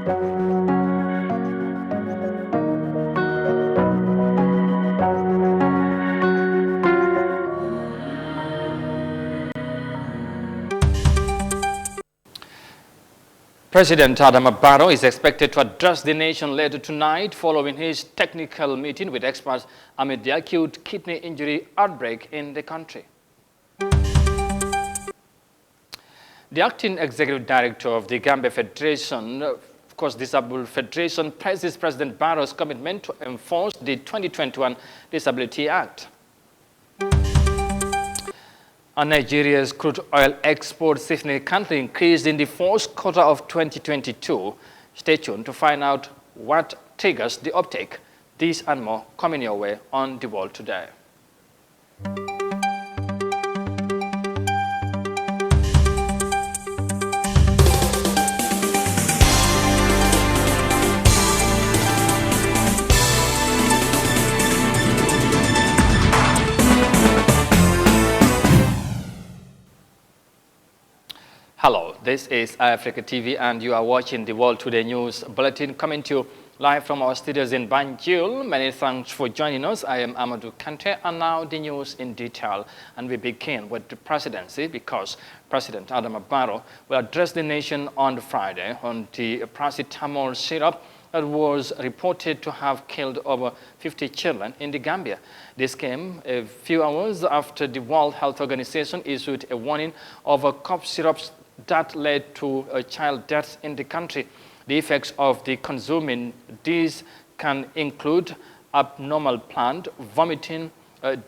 President Adama Barrow is expected to address the nation later tonight following his technical meeting with experts amid the acute kidney injury outbreak in the country. The acting executive director of the Gambia Federation, of course, Disabled Federation, praises President Barrow's commitment to enforce the 2021 Disability Act. And Nigeria's crude oil exports significantly increased in the fourth quarter of 2022. Stay tuned to find out what triggers the uptake. These and more coming your way on The World Today. Hello, this is Eyeafrica TV and you are watching the World Today News Bulletin coming to you live from our studios in Banjul. Many thanks for joining us. I am Amadou Kante and now the news in detail. And we begin with the presidency because President Adama Barrow will address the nation on Friday on the paracetamol syrup that was reported to have killed over 50 children in the Gambia. This came a few hours after the World Health Organization issued a warning over cough syrups that led to child deaths in the country. The effects of the consuming these can include abnormal plant, vomiting,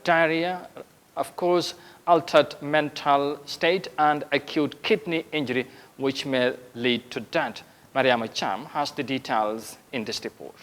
diarrhea, of course, altered mental state, and acute kidney injury, which may lead to death. Yahya Jammeh has the details in this report.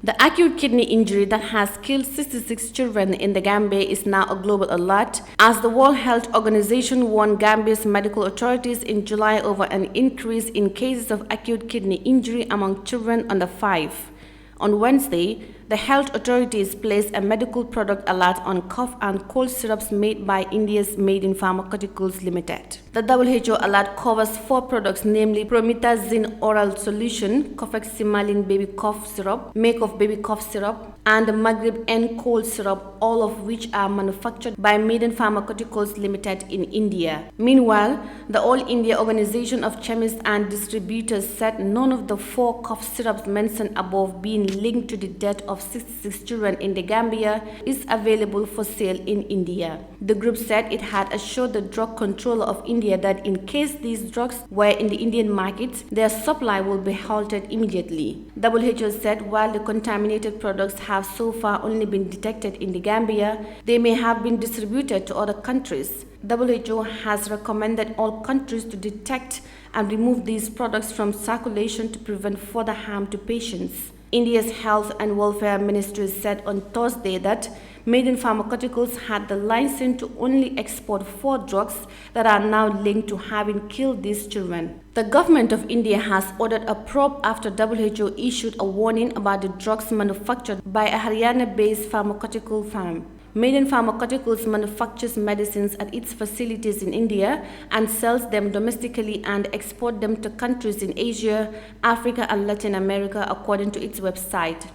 The acute kidney injury that has killed 66 children in the Gambia is now a global alert, as the World Health Organization warned Gambia's medical authorities in July over an increase in cases of acute kidney injury among children under 5. On Wednesday, the health authorities placed a medical product alert on cough and cold syrups made by India's Maiden Pharmaceuticals Limited. The WHO alert covers 4 products, namely promethazine oral solution, cofeximalin baby cough syrup, make of baby cough syrup, and the Maghreb N cold syrup, all of which are manufactured by Maiden Pharmaceuticals Limited in India. Meanwhile, the All India Organization of Chemists and Distributors said none of the 4 cough syrups mentioned above being linked to the death of 66 children in the Gambia is available for sale in India. The group said it had assured the drug controller of India that in case these drugs were in the Indian market, their supply will be halted immediately. WHO said while the contaminated products have so far only been detected in the Gambia, they may have been distributed to other countries. WHO has recommended all countries to detect and remove these products from circulation to prevent further harm to patients. India's Health and Welfare Ministry said on Thursday that Maiden Pharmaceuticals had the license to only export 4 drugs that are now linked to having killed these children. The government of India has ordered a probe after WHO issued a warning about the drugs manufactured by a Haryana-based pharmaceutical firm. Maiden Pharmaceuticals manufactures medicines at its facilities in India and sells them domestically and export them to countries in Asia, Africa, and Latin America, according to its website.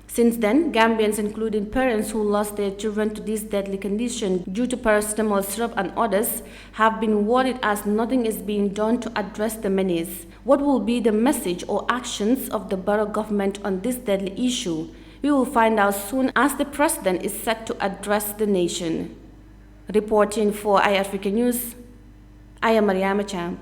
Since then, Gambians, including parents who lost their children to this deadly condition due to paracetamol syrup and others, have been worried as nothing is being done to address the menace. What will be the message or actions of the Barrow government on this deadly issue? We will find out soon, as the president is set to address the nation. Reporting for Eyeafrica News, I am Yahya Jammeh.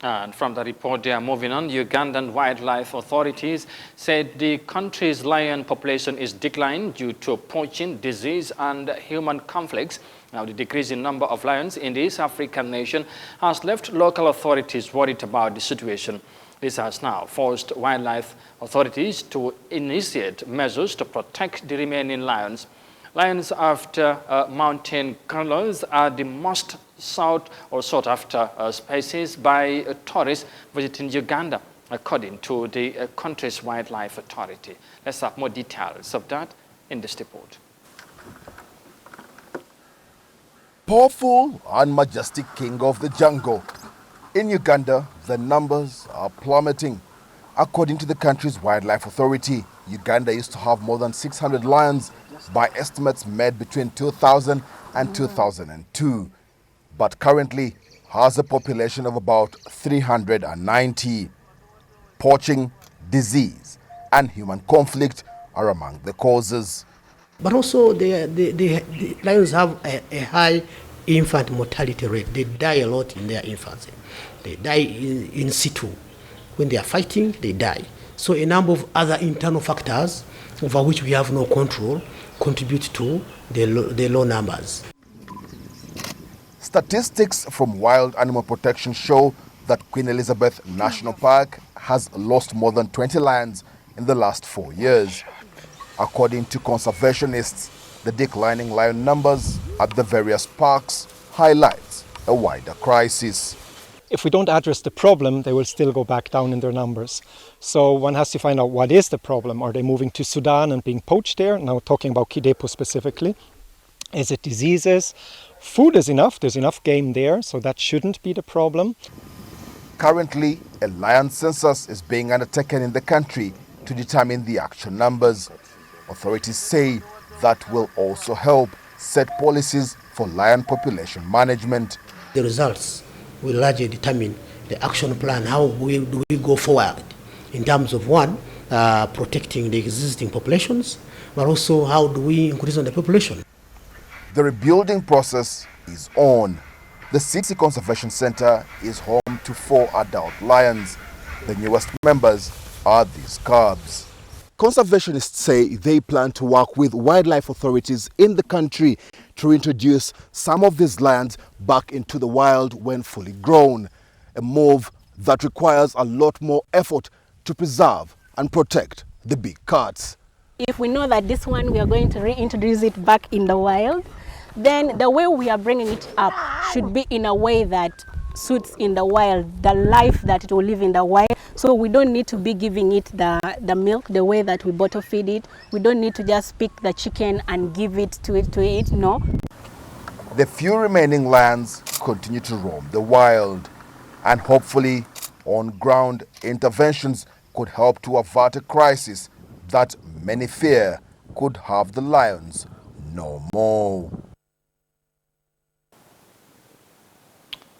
And from the report, they are moving on. Ugandan wildlife authorities said the country's lion population is declining due to poaching, disease, and human conflicts. Now, the decreasing number of lions in the East African nation has left local authorities worried about the situation. This has now forced wildlife authorities to initiate measures to protect the remaining lions. Lions after mountain gorillas are the most sought after species by tourists visiting Uganda, according to the country's wildlife authority. Let's have more details of that in this report. Powerful and majestic king of the jungle, In Uganda, the numbers are plummeting. According to the country's wildlife authority, Uganda used to have more than 600 lions by estimates made between 2000 and 2002, but currently has a population of about 390. Poaching, disease, and human conflict are among the causes. But also the lions have a high infant mortality rate. They die a lot in their infancy. They die in situ. When they are fighting, they die. So a number of other internal factors over which we have no control contribute to the low numbers. Statistics from Wild Animal Protection show that Queen Elizabeth National Park has lost more than 20 lions in the last 4 years. According to conservationists, the declining lion numbers at the various parks highlights a wider crisis. If we don't address the problem, they will still go back down in their numbers. So one has to find out what is the problem. Are they moving to Sudan and being poached there? Now talking about Kidepo specifically. Is it diseases? Food is enough. There's enough game there, so that shouldn't be the problem. Currently, a lion census is being undertaken in the country to determine the actual numbers. Authorities say that will also help set policies for lion population management. The results will largely determine the action plan. How do we go forward in terms of one, protecting the existing populations, but also how do we increase on the population? The rebuilding process is on. The Sixty Conservation Center is home to 4 adult lions. The newest members are these cubs. Conservationists say they plan to work with wildlife authorities in the country to introduce some of these lions back into the wild when fully grown, a move that requires a lot more effort to preserve and protect the big cats. If we know that this one we are going to reintroduce it back in the wild, then the way we are bringing it up should be in a way that suits in the wild, the life that it will live in the wild. So we don't need to be giving it the milk the way that we bottle feed it. We don't need to just pick the chicken and give it to it, no. The few remaining lions continue to roam the wild, and hopefully on-ground interventions could help to avert a crisis that many fear could have the lions no more.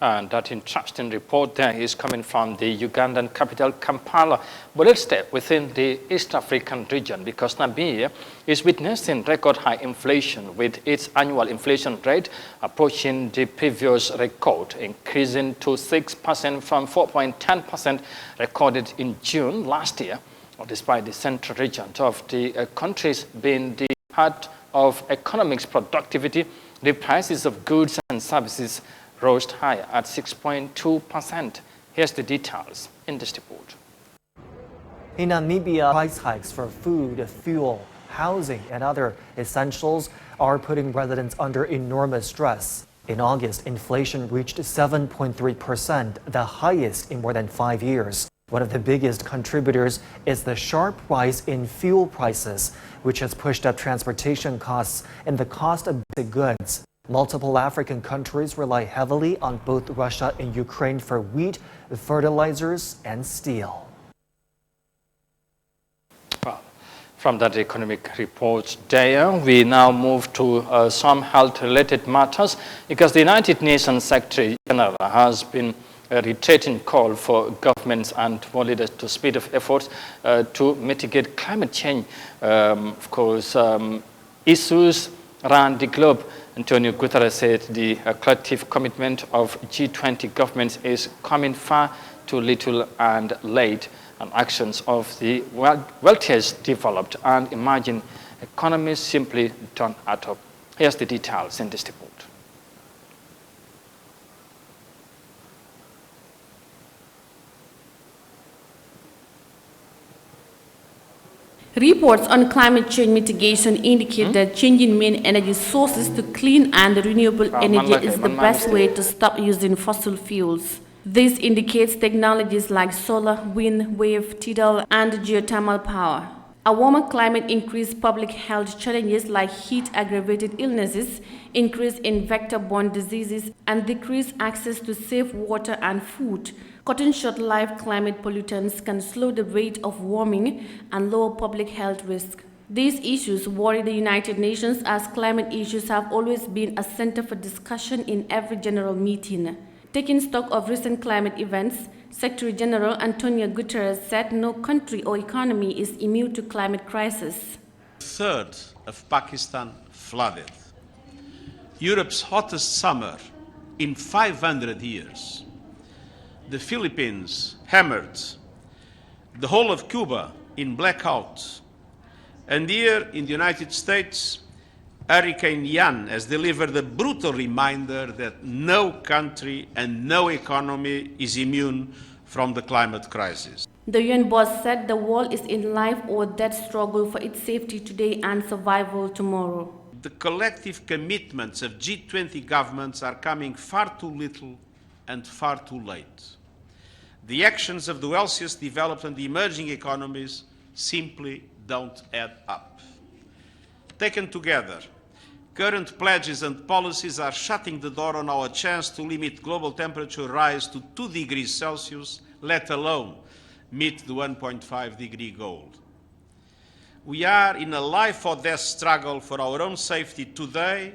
And that interesting report there is coming from the Ugandan capital, Kampala. But let's stay within the East African region because Namibia is witnessing record high inflation with its annual inflation rate approaching the previous record, increasing to 6% from 4.10% recorded in June last year, despite the central region of the countries being the heart of economic productivity. The prices of goods and services rose higher at 6.2%. Here's the details in this report. In Namibia, price hikes for food, fuel, housing, and other essentials are putting residents under enormous stress. In August, inflation reached 7.3%, the highest in more than 5 years. One of the biggest contributors is the sharp rise in fuel prices, which has pushed up transportation costs and the cost of basic goods. Multiple African countries rely heavily on both Russia and Ukraine for wheat, fertilizers, and steel. Well, from that economic report there, we now move to some health-related matters because the United Nations Secretary General has been reiterating call for governments and world leaders to speed up efforts to mitigate climate change. Of course, issues around the globe. Antonio Gutteres said the collective commitment of G20 governments is coming far too little and late, and actions of the wealthiest developed and emerging economies simply don't add up. Here's the details in this report. Reports on climate change mitigation indicate that changing main energy sources to clean and renewable energy is the best way to stop using fossil fuels. This indicates technologies like solar, wind, wave, tidal, and geothermal power. A warmer climate increased public health challenges like heat-aggravated illnesses, increase in vector-borne diseases, and decreased access to safe water and food. Cutting short life climate pollutants can slow the rate of warming and lower public health risk. These issues worry the United Nations as climate issues have always been a center for discussion in every general meeting. Taking stock of recent climate events, Secretary General Antonio Gutteres said no country or economy is immune to climate crisis. A third of Pakistan flooded. Europe's hottest summer in 500 years. The Philippines hammered. The whole of Cuba in blackout. And here in the United States, Hurricane Ian has delivered a brutal reminder that no country and no economy is immune from the climate crisis. The UN boss said the world is in life or death struggle for its safety today and survival tomorrow. The collective commitments of G20 governments are coming far too little and far too late. The actions of the wealthiest developed and emerging economies simply don't add up. Taken together, current pledges and policies are shutting the door on our chance to limit global temperature rise to 2 degrees Celsius, let alone meet the 1.5 degree goal. We are in a life or death struggle for our own safety today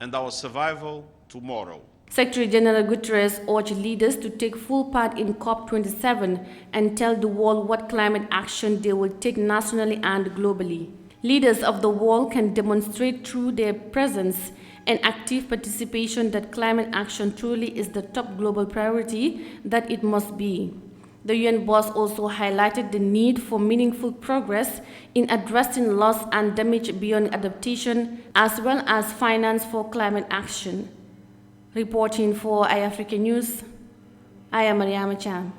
and our survival tomorrow. Secretary General Gutteres urged leaders to take full part in COP27 and tell the world what climate action they will take nationally and globally. Leaders of the world can demonstrate through their presence and active participation that climate action truly is the top global priority that it must be. The UN boss also highlighted the need for meaningful progress in addressing loss and damage beyond adaptation, as well as finance for climate action. Reporting for Eyeafrica News, I am Mariama Chan.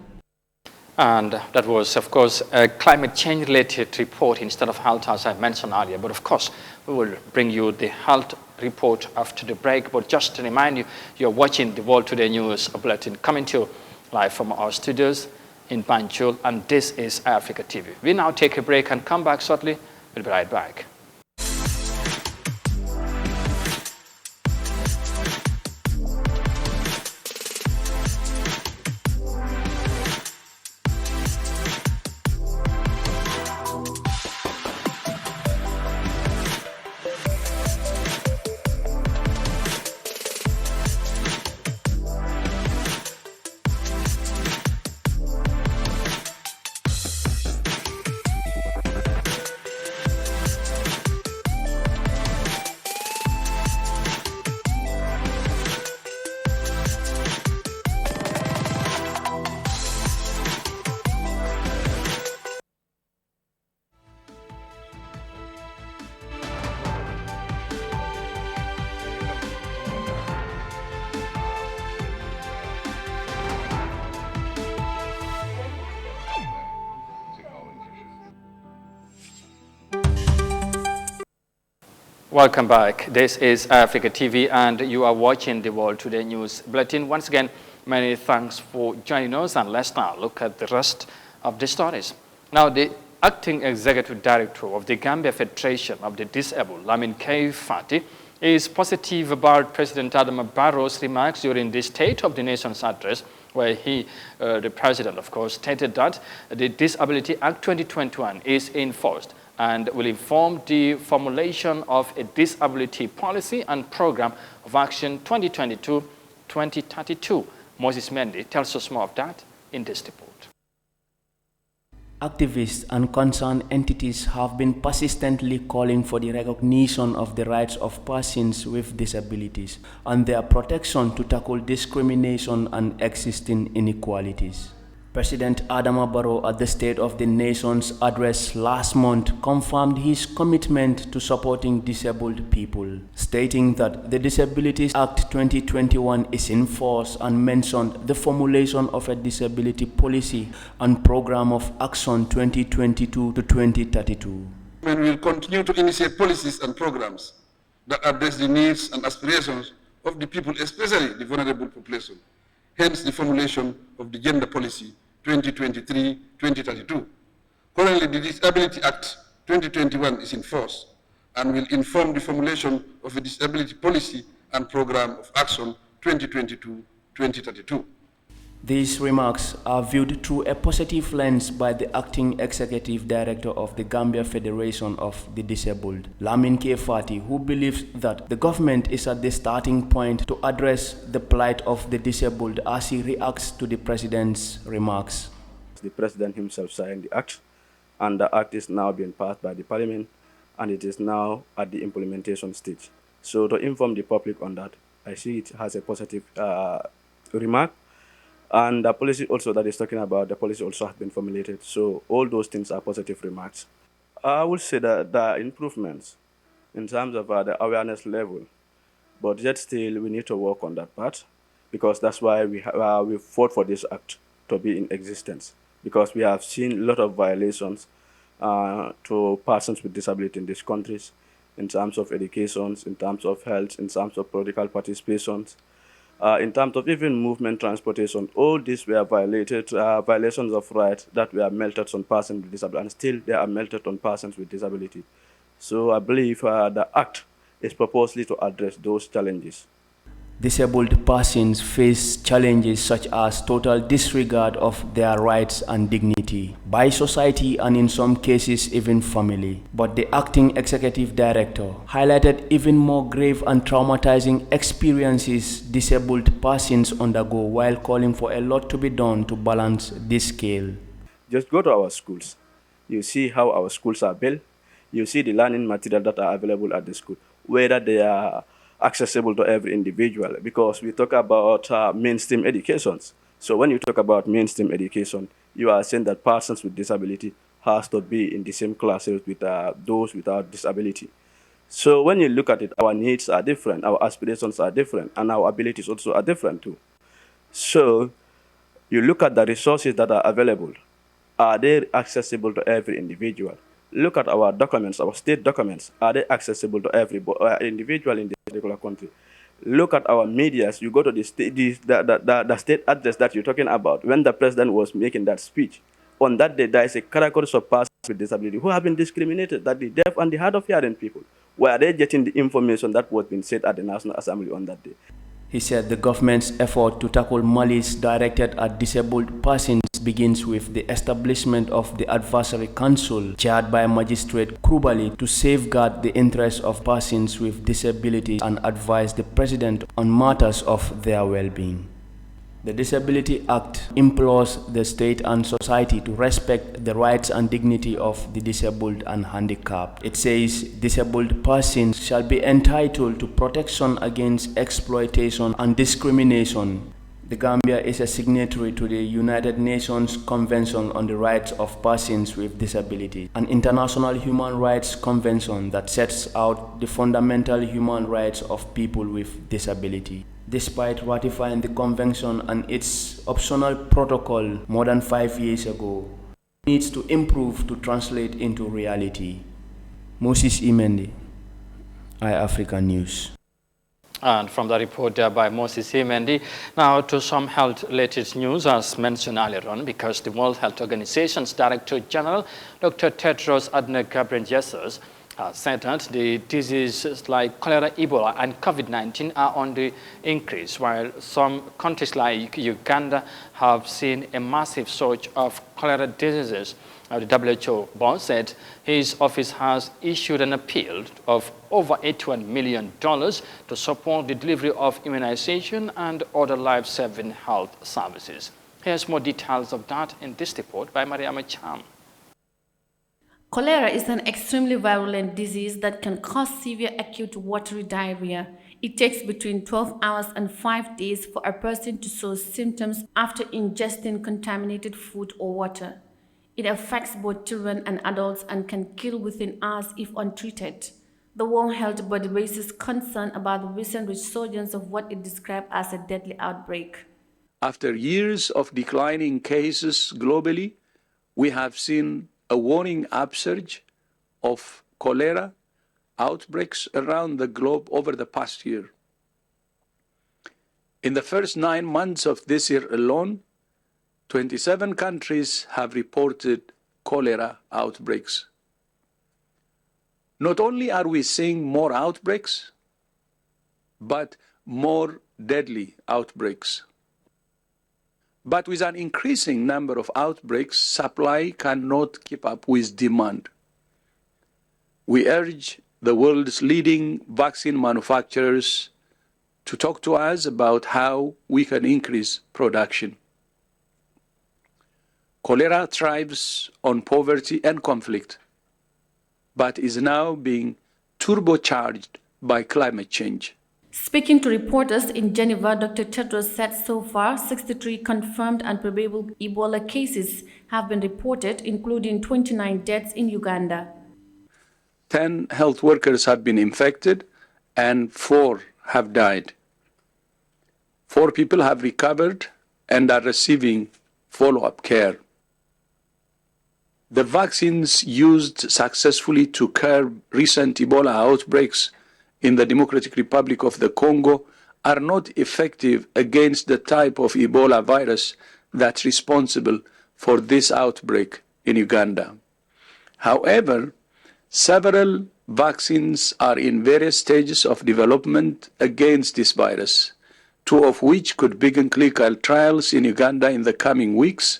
And that was, of course, a climate change-related report instead of health, as I mentioned earlier. But of course, we will bring you the health report after the break. But just to remind you, you're watching the World Today News Bulletin coming to you live from our studios in Banjul, and this is Eyeafrica TV. We now take a break and come back shortly. We'll be right back. Welcome back. This is Eyeafrica TV, and you are watching the World Today News Bulletin. Once again, many thanks for joining us, and let's now look at the rest of the stories. Now, the Acting Executive Director of the Gambia Federation of the Disabled, Lamin K. Fati, is positive about President Adama Barrow's remarks during the State of the Nation's address, where he, the president, of course, stated that the Disability Act 2021 is enforced and will inform the formulation of a disability policy and program of action 2022-2032. Moses Mendy tells us more of that in this report. Activists and concerned entities have been persistently calling for the recognition of the rights of persons with disabilities and their protection to tackle discrimination and existing inequalities. President Adama Barrow at the State of the Nation's address last month confirmed his commitment to supporting disabled people, stating that the Disabilities Act 2021 is in force and mentioned the formulation of a disability policy and program of action 2022 to 2032. We will continue to initiate policies and programs that address the needs and aspirations of the people, especially the vulnerable population. Hence the formulation of the gender policy 2023-2032. Currently, the Disability Act 2021 is in force and will inform the formulation of a disability policy and program of action 2022-2032. These remarks are viewed through a positive lens by the acting executive director of the Gambia Federation of the Disabled, Lamin K. Fati, who believes that the government is at the starting point to address the plight of the disabled as he reacts to the president's remarks. The president himself signed the act, and the act is now being passed by the parliament, and it is now at the implementation stage. So to inform the public on that, I see it has a positive remark. And the policy also that is talking about, the policy also has been formulated. So all those things are positive remarks. I would say that there are improvements in terms of the awareness level, but yet still we need to work on that part, because that's why we fought for this act to be in existence, because we have seen a lot of violations to persons with disability in these countries, in terms of education, in terms of health, in terms of political participations, in terms of even movement, transportation. All these were violated, violations of rights that were melted on persons with disability, and still they are melted on persons with disability. So I believe the Act is purposely to address those challenges. Disabled persons face challenges such as total disregard of their rights and dignity by society and in some cases even family. But the acting executive director highlighted even more grave and traumatizing experiences disabled persons undergo, while calling for a lot to be done to balance this scale. Just go to our schools. You see how our schools are built. You see the learning material that are available at the school, whether they are accessible to every individual, because we talk about mainstream educations. So when you talk about mainstream education, you are saying that persons with disability has to be in the same classes with those without disability. So when you look at it, our needs are different, our aspirations are different, and our abilities also are different too. So you look at the resources that are available. Are they accessible to every individual? Look at our documents, our state documents. Are they accessible to every individual in this particular country? Look at our medias. You go to the state address that you're talking about. When the president was making that speech, on that day, there is a category of persons with disability who have been discriminated, that the deaf and the hard of hearing people. Were they getting the information that was being said at the National Assembly on that day? He said the government's effort to tackle malice directed at disabled persons begins with the establishment of the Advisory Council, chaired by Magistrate Krubali, to safeguard the interests of persons with disabilities and advise the President on matters of their well-being. The Disability Act implores the state and society to respect the rights and dignity of the disabled and handicapped. It says disabled persons shall be entitled to protection against exploitation and discrimination. The Gambia is a signatory to the United Nations Convention on the Rights of Persons with Disabilities, an international human rights convention that sets out the fundamental human rights of people with disability. Despite ratifying the convention and its optional protocol more than 5 years ago, it needs to improve to translate into reality. Moses Imendi, Eyeafrica News. And from the report by Moses Imendi, now to some health-related news as mentioned earlier on, because the World Health Organization's Director General, Dr. Tedros Adhanom Ghebreyesus, said that the diseases like cholera, Ebola, and COVID-19 are on the increase, while some countries like Uganda have seen a massive surge of cholera diseases. The WHO boss said his office has issued an appeal of over $81 million to support the delivery of immunization and other life-saving health services. Here's more details of that in this report by Mariama Cham. Cholera is an extremely virulent disease that can cause severe acute watery diarrhea. It takes between 12 hours and 5 days for a person to show symptoms after ingesting contaminated food or water. It affects both children and adults and can kill within hours if untreated. The World Health Body raises concern about the recent resurgence of what it described as a deadly outbreak. After years of declining cases globally, we have seen a warning upsurge of cholera outbreaks around the globe over the past year. In the first 9 months of this year alone, 27 countries have reported cholera outbreaks. Not only are we seeing more outbreaks, but more deadly outbreaks. But with an increasing number of outbreaks, supply cannot keep up with demand. We urge the world's leading vaccine manufacturers to talk to us about how we can increase production. Cholera thrives on poverty and conflict, but is now being turbocharged by climate change. Speaking to reporters in Geneva, Dr. Tedros said so far 63 confirmed and probable Ebola cases have been reported, including 29 deaths in Uganda. 10 health workers have been infected and 4 have died. 4 people have recovered and are receiving follow-up care. The vaccines used successfully to curb recent Ebola outbreaks in the Democratic Republic of the Congo are not effective against the type of Ebola virus that's responsible for this outbreak in Uganda. However, several vaccines are in various stages of development against this virus, 2 of which could begin clinical trials in Uganda in the coming weeks,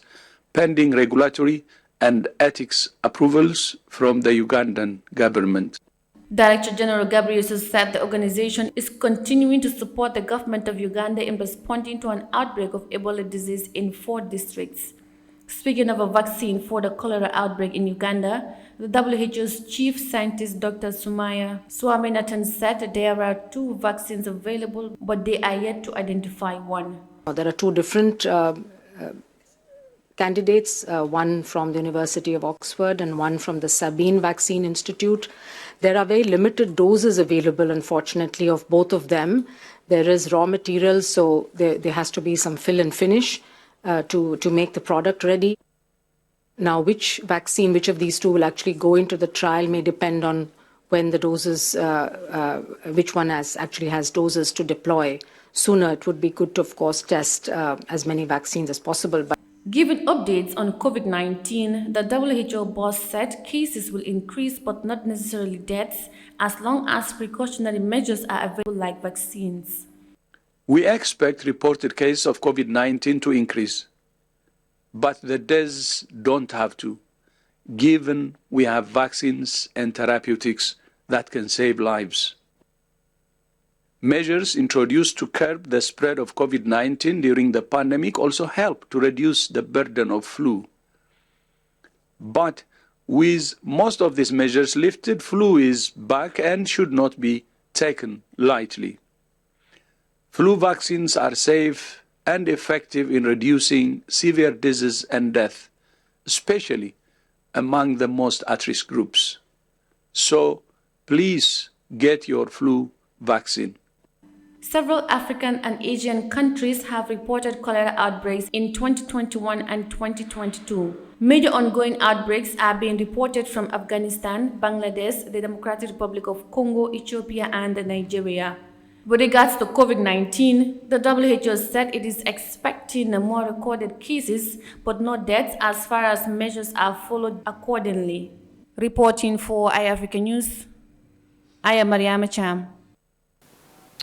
pending regulatory and ethics approvals from the Ugandan government. Director General Gutteres said the organization is continuing to support the government of Uganda in responding to an outbreak of Ebola disease in 4 districts. Speaking of a vaccine for the cholera outbreak in Uganda, the WHO's chief scientist Dr. Sumaya Swaminathan said there are 2 vaccines available, but they are yet to identify one. There are 2 different candidates, one from the University of Oxford and one from the Sabine Vaccine Institute. There are very limited doses available, unfortunately, of both of them. There is raw materials, so there has to be some fill and finish to make the product ready. Now, which of these 2 will actually go into the trial may depend on when the doses, which one actually has doses to deploy. Sooner, it would be good to, of course, test as many vaccines as possible. Given updates on COVID-19, the WHO boss said cases will increase but not necessarily deaths as long as precautionary measures are available like vaccines. We expect reported cases of COVID-19 to increase, but the deaths don't have to, given we have vaccines and therapeutics that can save lives. Measures introduced to curb the spread of COVID-19 during the pandemic also help to reduce the burden of flu. But with most of these measures lifted, flu is back and should not be taken lightly. Flu vaccines are safe and effective in reducing severe disease and death, especially among the most at-risk groups. So please get your flu vaccine. Several African and Asian countries have reported cholera outbreaks in 2021 and 2022. Major ongoing outbreaks are being reported from Afghanistan, Bangladesh, the Democratic Republic of Congo, Ethiopia, and Nigeria. With regards to COVID-19, the WHO said it is expecting more recorded cases, but not deaths as far as measures are followed accordingly. Reporting for Eyeafrica News, I am Mariama Cham.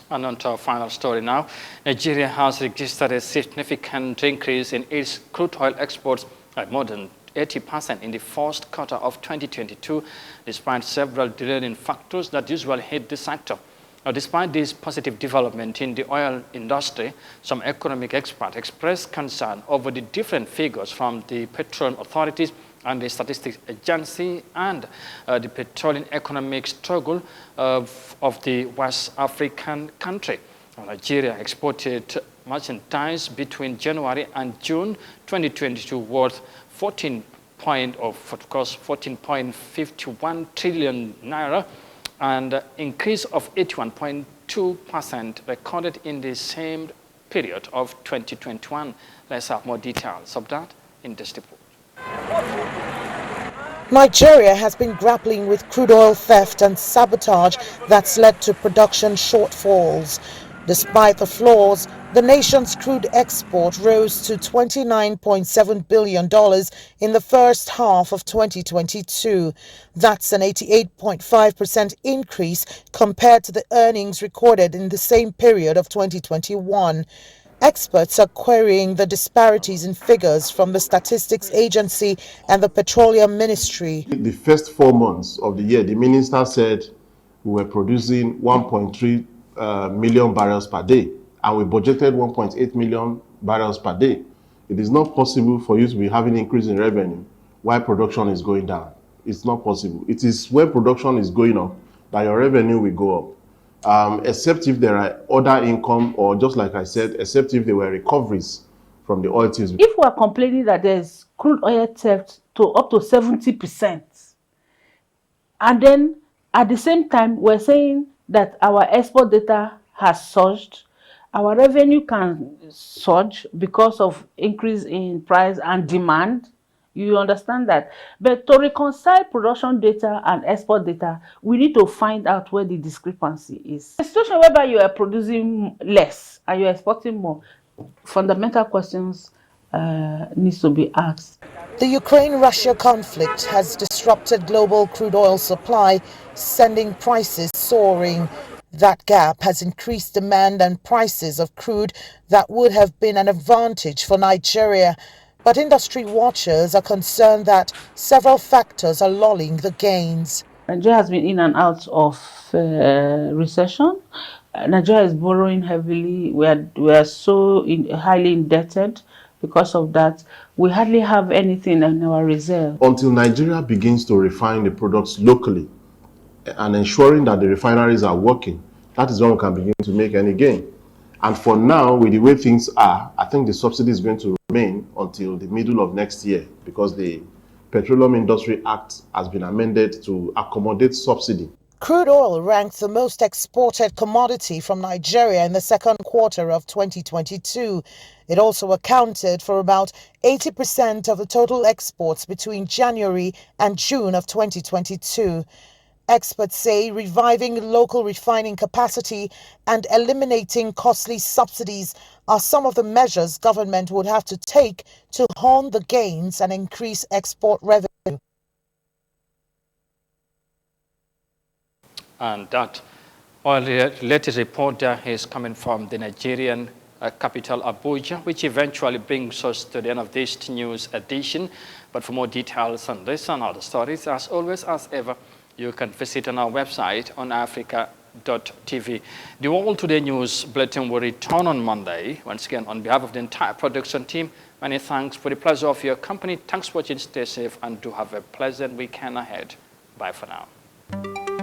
And on to our final story now. Nigeria has registered a significant increase in its crude oil exports by more than 80% in the first quarter of 2022, despite several delaying factors that usually hit the sector. Now, despite this positive development in the oil industry, some economic experts expressed concern over the different figures from the petroleum authorities and the Statistics Agency and the petroleum economic struggle of the West African country. Nigeria exported merchandise between January and June 2022 worth 14.51 trillion naira, and increase of 81.2% recorded in the same period of 2021. Let's have more details of that in this report. Nigeria has been grappling with crude oil theft and sabotage that's led to production shortfalls. Despite the flaws, The nation's crude export rose to $29.7 billion in the first half of 2022. That's an 88.5% increase compared to the earnings recorded in the same period of 2021. Experts are querying the disparities in figures from the Statistics Agency and the Petroleum Ministry. The first 4 months of the year, the minister said we were producing 1.3 million barrels per day, and we budgeted 1.8 million barrels per day. It is not possible for you to be having an increase in revenue while production is going down. It's not possible. It is when production is going up that your revenue will go up, except if there are other income, or just like I said, except if there were recoveries from the oil thieves. If we are complaining that there's crude oil theft to up to 70%, and then at the same time we're saying that our export data has surged, our revenue can surge because of increase in price and demand. You understand that? But to reconcile production data and export data, we need to find out where the discrepancy is. A situation whereby you are producing less and you are exporting more, fundamental questions needs to be asked. The Ukraine-Russia conflict has disrupted global crude oil supply, sending prices soaring. That gap has increased demand and prices of crude that would have been an advantage for Nigeria. But industry watchers are concerned that several factors are lulling the gains. Nigeria has been in and out of recession. Nigeria is borrowing heavily. We are so highly indebted. Because of that, we hardly have anything in our reserve. Until Nigeria begins to refine the products locally and ensuring that the refineries are working, that is when we can begin to make any gain. And for now, with the way things are, I think the subsidy is going to remain until the middle of next year, because the Petroleum Industry Act has been amended to accommodate subsidy. Crude oil ranked the most exported commodity from Nigeria in the second quarter of 2022. It also accounted for about 80% of the total exports between January and June of 2022. Experts say reviving local refining capacity and eliminating costly subsidies are some of the measures government would have to take to hone the gains and increase export revenue. And that oil-related report is coming from the Nigerian capital Abuja, which eventually brings us to the end of this news edition. But for more details on this and other stories, as always, as ever, you can visit on our website on Eyeafrica.tv. The World Today News Bulletin will return on Monday. Once again, on behalf of the entire production team, many thanks for the pleasure of your company. Thanks for watching. Stay safe and do have a pleasant weekend ahead. Bye for now.